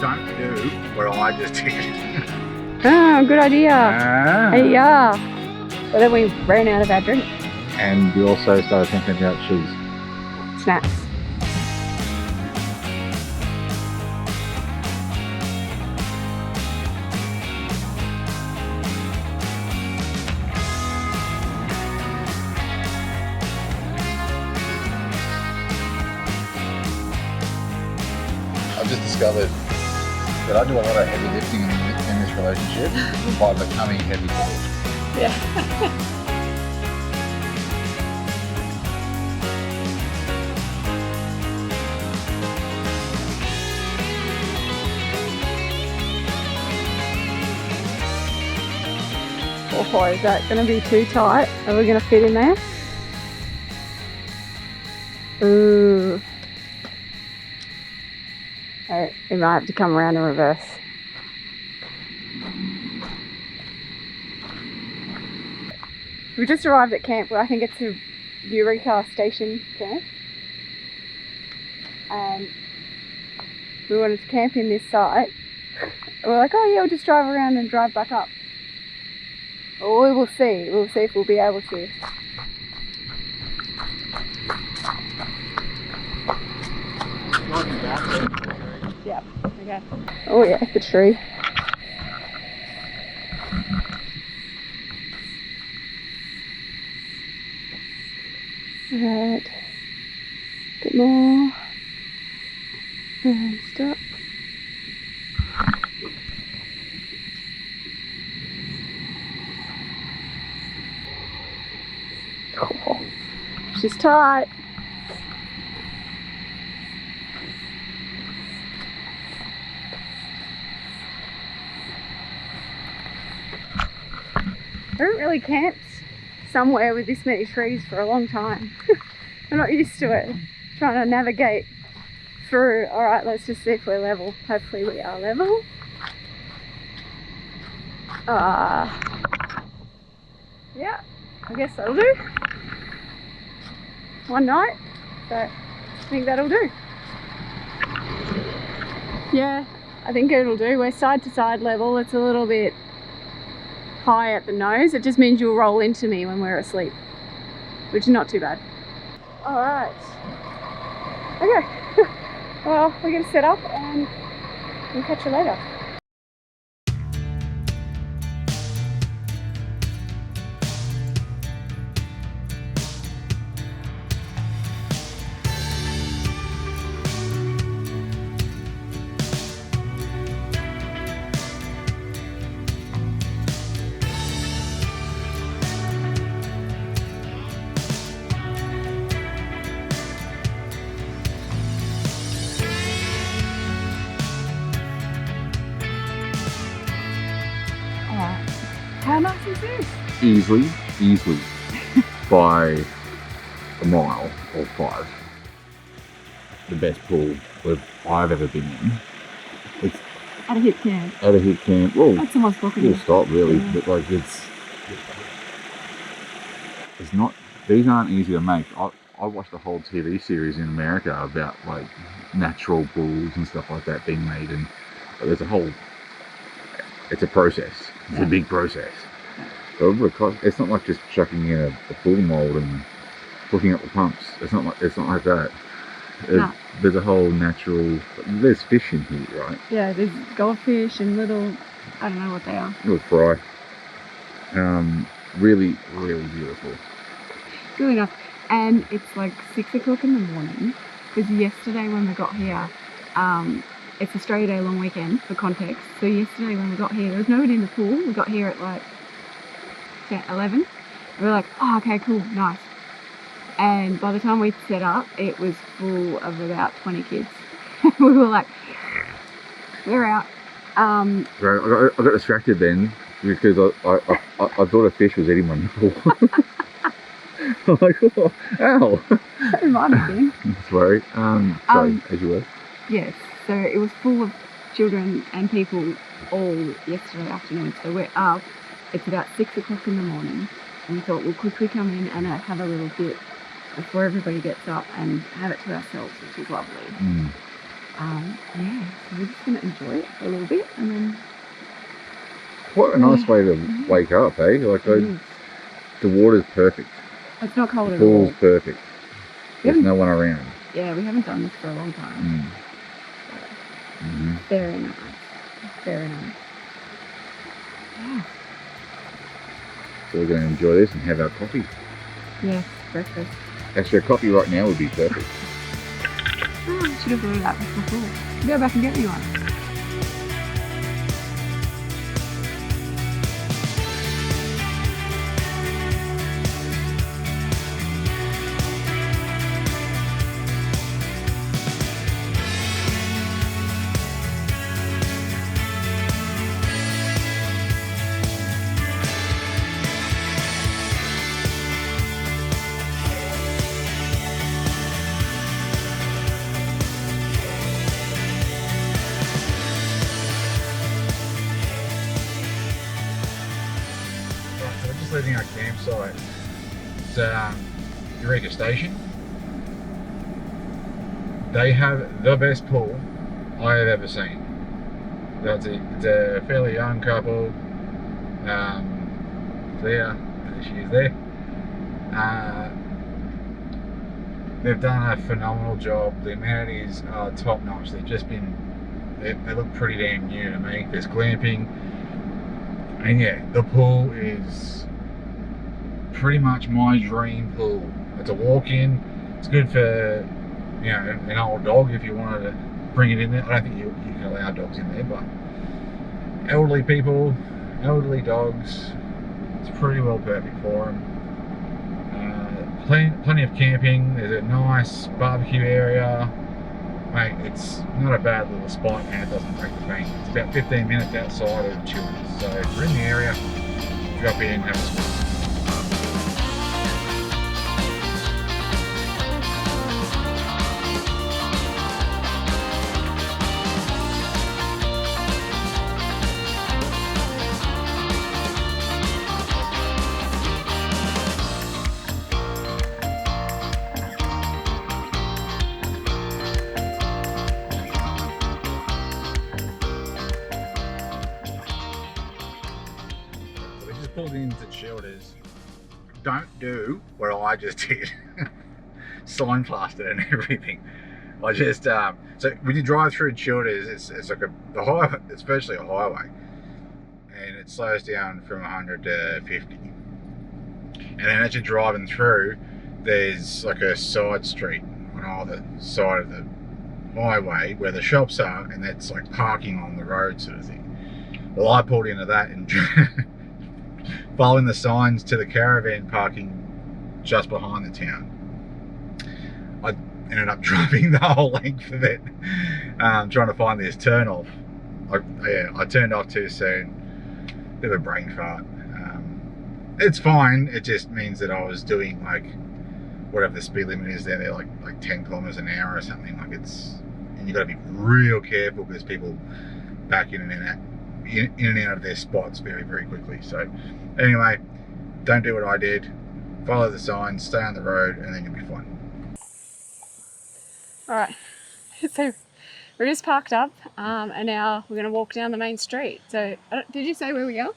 don't do what I just did. Oh, good idea. Hey, yeah. But then we ran out of our drink. And we also started thinking about cheese. Snacks. I've just discovered that I do a lot of heavy lifting in this relationship by becoming heavy footed. Yeah. Oh, is that going to be too tight? Are we going to fit in there? Ooh. Alright, we might have to come around in reverse. We just arrived at camp. Well, I think it's the Eureka station camp. And we wanted to camp in this site. We're like, oh yeah, we'll just drive around and drive back up. Well, we will see. We'll see if we'll be able to. Yeah, okay. Oh yeah, the tree. Alright. Bit more. And stop. Oh, she's tight. I haven't really camped somewhere with this many trees for a long time. I'm not used to it. Trying to navigate through. Alright, let's just see if we're level. Hopefully we are level. Yeah, I guess that'll do. One night, so I think that'll do. Yeah, I think it'll do. We're side to side level. It's a little bit high at the nose. It just means you'll roll into me when we're asleep, which is not too bad. Alright. Okay. Well, we're going to set up and we'll catch you later. How nice is this? Easily by a mile or 5. The best pool I've ever been in. It's at a hip camp. At a hip camp. Well, that's someone's property. Full stop, really. Yeah. But like it's not. These aren't easy to make. I watched a whole TV series in America about like natural pools and stuff like that being made, and there's a whole. It's a process. It's a big process. So it's not like just chucking in a pool mold and hooking up the pumps. It's not like that. There's a whole natural. There's fish in here, right? Yeah, there's goldfish and little. I don't know what they are. Little fry. Really, really beautiful. Really nice. And it's like 6 o'clock in the morning. Because yesterday when we got here, it's Australia Day long weekend for context. So yesterday when we got here, there was nobody in the pool. We got here at like 11. And we were like, oh, okay, cool, nice. And by the time we set up, it was full of about 20 kids. We were like, we're out. Right, I got distracted then because I thought a fish was eating my nipple. I'm like, oh, ow. That reminded me. Sorry. Sorry, as you were. Yes, so it was full of children and people all yesterday afternoon. So we're up. It's about 6 o'clock in the morning, and we thought we'll quickly come in and have a little bit before everybody gets up and have it to ourselves, which is lovely. Yeah, so we're just going to enjoy it for a little bit and then... What a nice way to wake up, eh? Like, the water's perfect. It's not cold the at all. pool's perfect. There's no one around. Yeah, we haven't done this for a long time. Very nice. Very nice. Yeah. So we're going to enjoy this and have our coffee. Yes, breakfast. Actually, a coffee right now would be perfect. Oh, I should have brought it up before. Go back and get me one. Leaving our campsite. It's Eureka Station. They have the best pool I have ever seen. It's a fairly young couple. There she is there. They've done a phenomenal job. The amenities are top notch. They've just been, they look pretty damn new to me. There's glamping, and yeah, the pool is pretty much my dream pool. It's a walk-in. It's good for, you know, an old dog if you wanted to bring it in there. I don't think you can allow dogs in there, but elderly people, elderly dogs, it's pretty well perfect for them. Plenty of camping. There's a nice barbecue area. Mate, it's not a bad little spot, and it doesn't break the bank. It's about 15 minutes outside of Children's, so if you're in the area, drop in and have a swim. Pulled into Childers. Don't do what I just did. Sign plastered and everything. I just so when you drive through Childers, it's like the highway, especially a highway, and it slows down from 100 to 50. And then as you're driving through, there's like a side street on either side of the highway where the shops are, and that's like parking on the road sort of thing. Well, I pulled into that and following the signs to the Caravan parking just behind the town. I ended up driving the whole length of it, trying to find this turn off. I turned off too soon. Bit of a brain fart. It's fine. It just means that I was doing like whatever the speed limit is there, like 10 kilometers an hour or something. Like and you got to be real careful because people back in and out of their spots very, very quickly. So anyway, don't do what I did. Follow the signs, stay on the road, and then you'll be fine. Alright, so we're just parked up and now we're going to walk down the main street. So, did you say where we are?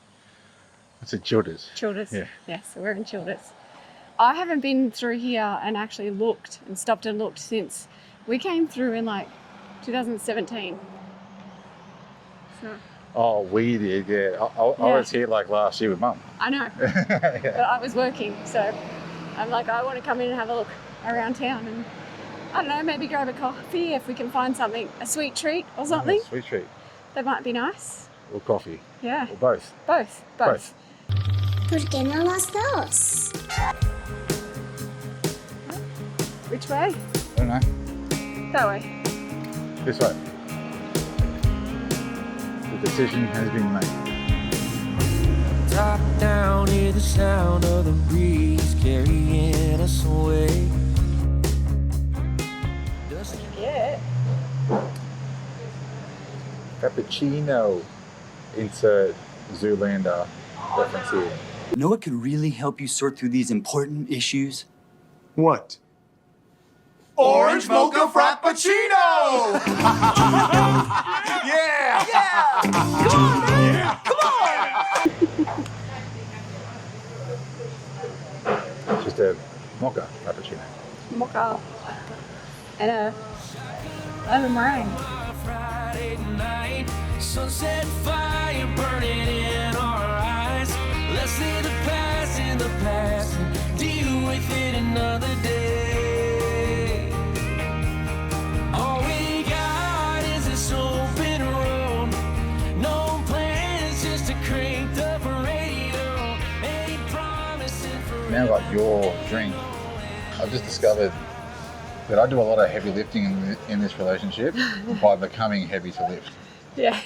It's at Childers. Childers? Yeah. Yes, so we're in Childers. I haven't been through here and actually looked and stopped and looked since we came through in like 2017. So... Oh, we did, yeah. I was here like last year with Mum. I know, yeah. But I was working, so I'm like, I want to come in and have a look around town and, I don't know, maybe grab a coffee if we can find something, a sweet treat or something. Yeah, sweet treat. That might be nice. Or coffee. Yeah. Or both. Both. ¿Por qué no los dos? Which way? I don't know. That way. This way. The decision has been made. Top down, hear the sound of the breeze carrying us away. Yeah. Cappuccino. Insert Zoolander reference here. You know what could really help you sort through these important issues? What? Orange Mocha Frappuccino! Yeah! Yeah! Come on, man! Yeah. Come on! Just a mocha frappuccino. Mocha. And a lemon meringue. Friday night, sunset fire burning in our eyes. Let's leave the past in the past and deal with it another day. All we got is this open road, no plans, just a cranked up radio. Ain't promising forever. Now got your drink. I've just discovered that I do a lot of heavy lifting in this relationship by becoming heavy to lift. Yeah.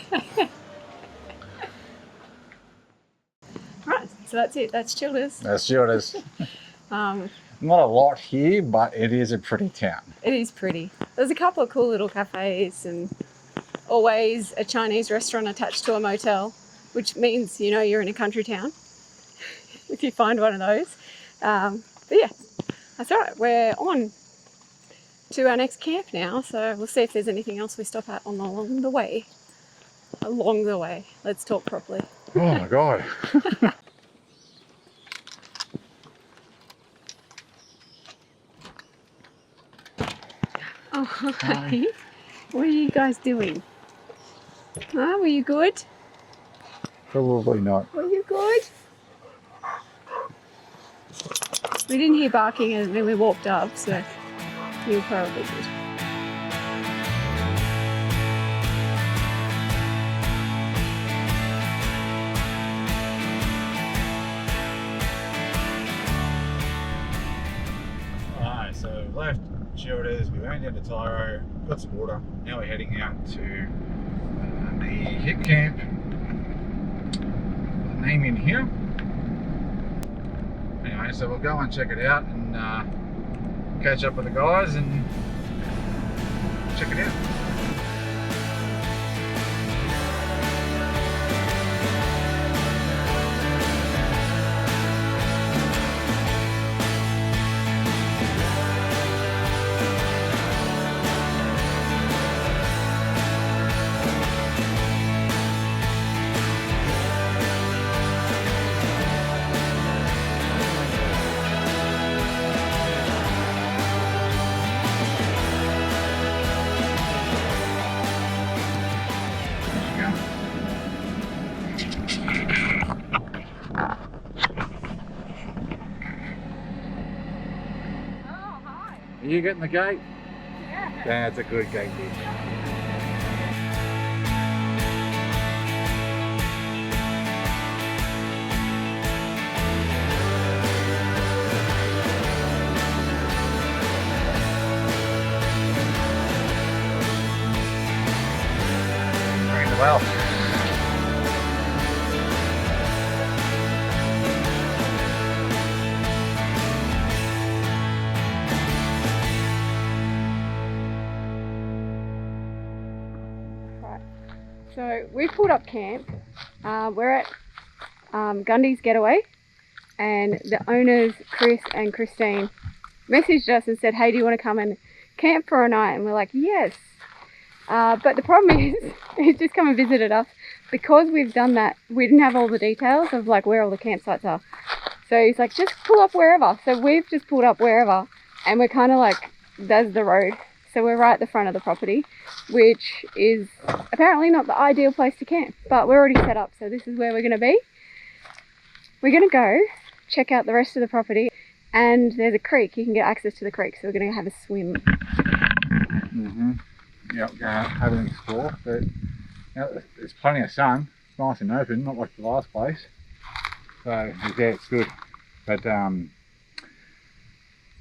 Right, so that's it. That's Childers. That's Childers. Um, Not a lot here, but it is a pretty town. it is pretty. There's a couple of cool little cafes and always a Chinese restaurant attached to a motel, which means you know you're in a country town if you find one of those. But yeah, that's all right. We're on to our next camp now, so we'll see if there's anything else we stop at along the way. Along the way. Let's talk properly. Oh my God. Oh, hi. What are you guys doing? Huh? Were you good? Probably not. Were you good? We didn't hear barking and then we walked up, so you were probably good. Alright, so we've left Childers, we went down to Tyro, got some water. Now we're heading out to the hip camp. The name in here. Anyway, so we'll go and check it out and catch up with the guys and check it out. Are you getting the gate? Yeah. That's a good gate, dude. Ring the bell. So we've pulled up camp. We're at Gundy's Getaway, and the owners, Chris and Christine, messaged us and said, hey, do you want to come and camp for a night? And we're like, yes. But the problem is, he's just come and visited us. Because we've done that, we didn't have all the details of like where all the campsites are. So he's like, just pull up wherever. So we've just pulled up wherever, and we're kind of like, there's the road. So we're right at the front of the property, which is apparently not the ideal place to camp, but we're already set up, so this is where we're going to be. We're going to go check out the rest of the property, and there's a creek. You can get access to the creek, so we're going to have a swim. Yep, go out, have an explore. But you know, there's plenty of sun. It's nice and open, not like the last place. So yeah, it's good. But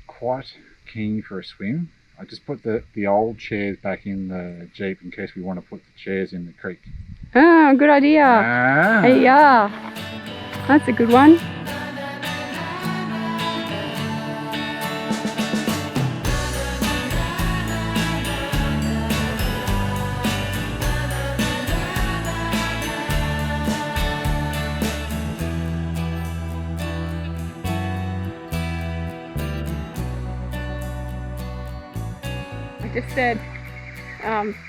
quite keen for a swim. I just put the old chairs back in the Jeep in case we want to put the chairs in the creek. Oh, good idea. Hey, yeah. That's a good one. said,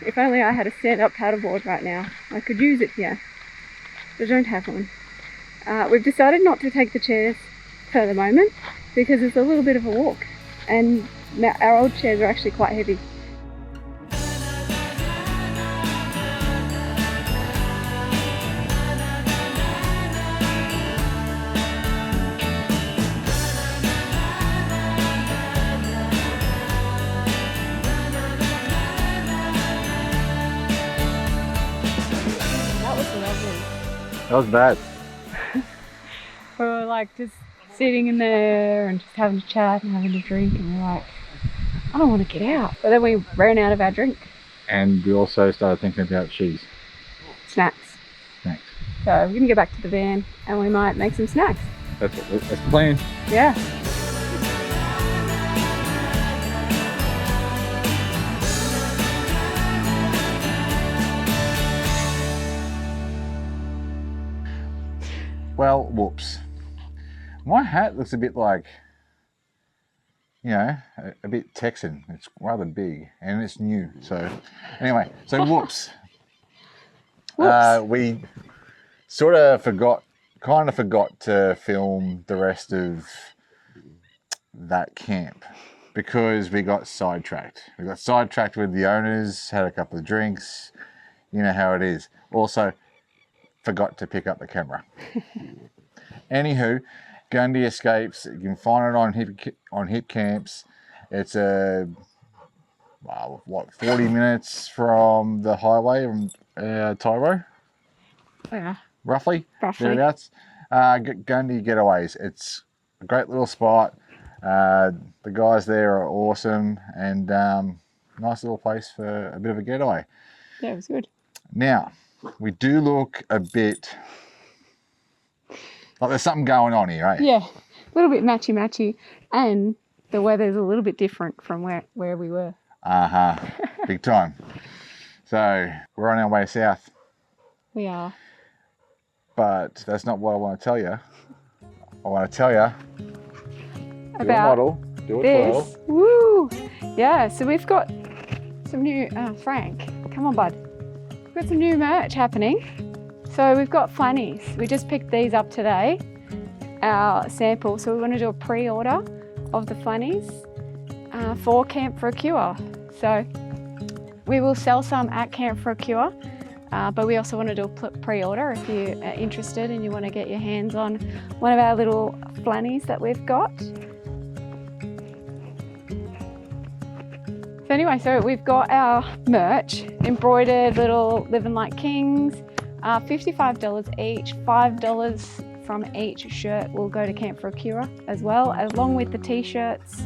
if only I had a stand-up paddleboard right now, I could use it here, but I don't have one. We've decided not to take the chairs for the moment because it's a little bit of a walk, and our old chairs are actually quite heavy. That was bad. We were like just sitting in there and just having a chat and having a drink, and we're like, I don't want to get out. But then we ran out of our drink. And we also started thinking about cheese. Snacks. Snacks. So we're going to get back to the van and we might make some snacks. That's the plan. Yeah. Well, whoops. My hat looks a bit like, you know, a bit Texan. It's rather big and it's new. So anyway, so whoops. We sort of kind of forgot to film the rest of that camp because we got sidetracked. We got sidetracked with the owners, had a couple of drinks. You know how it is. Also, forgot to pick up the camera. Anywho, Gundy Escapes. You can find it on HipCamps. It's a 40 minutes from the highway from Tyro. Yeah. Roughly. Thereabouts. Gundy Getaways. It's a great little spot. The guys there are awesome, and nice little place for a bit of a getaway. Yeah, it was good. Now, we do look a bit like there's something going on here, right? Yeah, a little bit matchy-matchy, and the weather's a little bit different from where we were. Big time. So, we're on our way south. We are. But that's not what I want to tell you. I want to tell you About do a model, do a this. 12. Woo! Yeah, so we've got some new, Frank, come on bud. We've got some new merch happening. So we've got flannies. We just picked these up today, our sample. So we want to do a pre-order of the flannies for Camp for a Cure. So we will sell some at Camp for a Cure, but we also want to do a pre-order if you are interested and you want to get your hands on one of our little flannies that we've got. So anyway, so we've got our merch, embroidered little Living Like Kings, $55 each, $5 from each shirt will go to Camp for a Cure as well, along with the t-shirts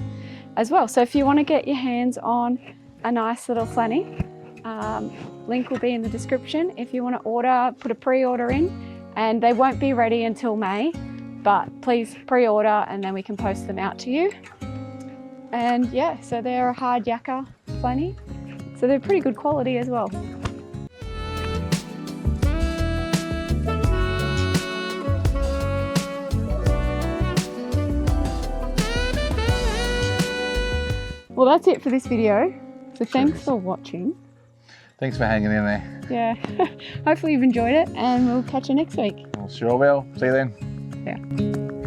as well. So if you want to get your hands on a nice little flanny, link will be in the description. If you want to order, put a pre-order in, and they won't be ready until May, but please pre-order and then we can post them out to you. And yeah, so they're a hard yakka flanny, so they're pretty good quality as well. Well, that's it for this video. So thanks for watching. Thanks for hanging in there. Yeah, hopefully you've enjoyed it, and we'll catch you next week. Well, sure will. See you then. Yeah.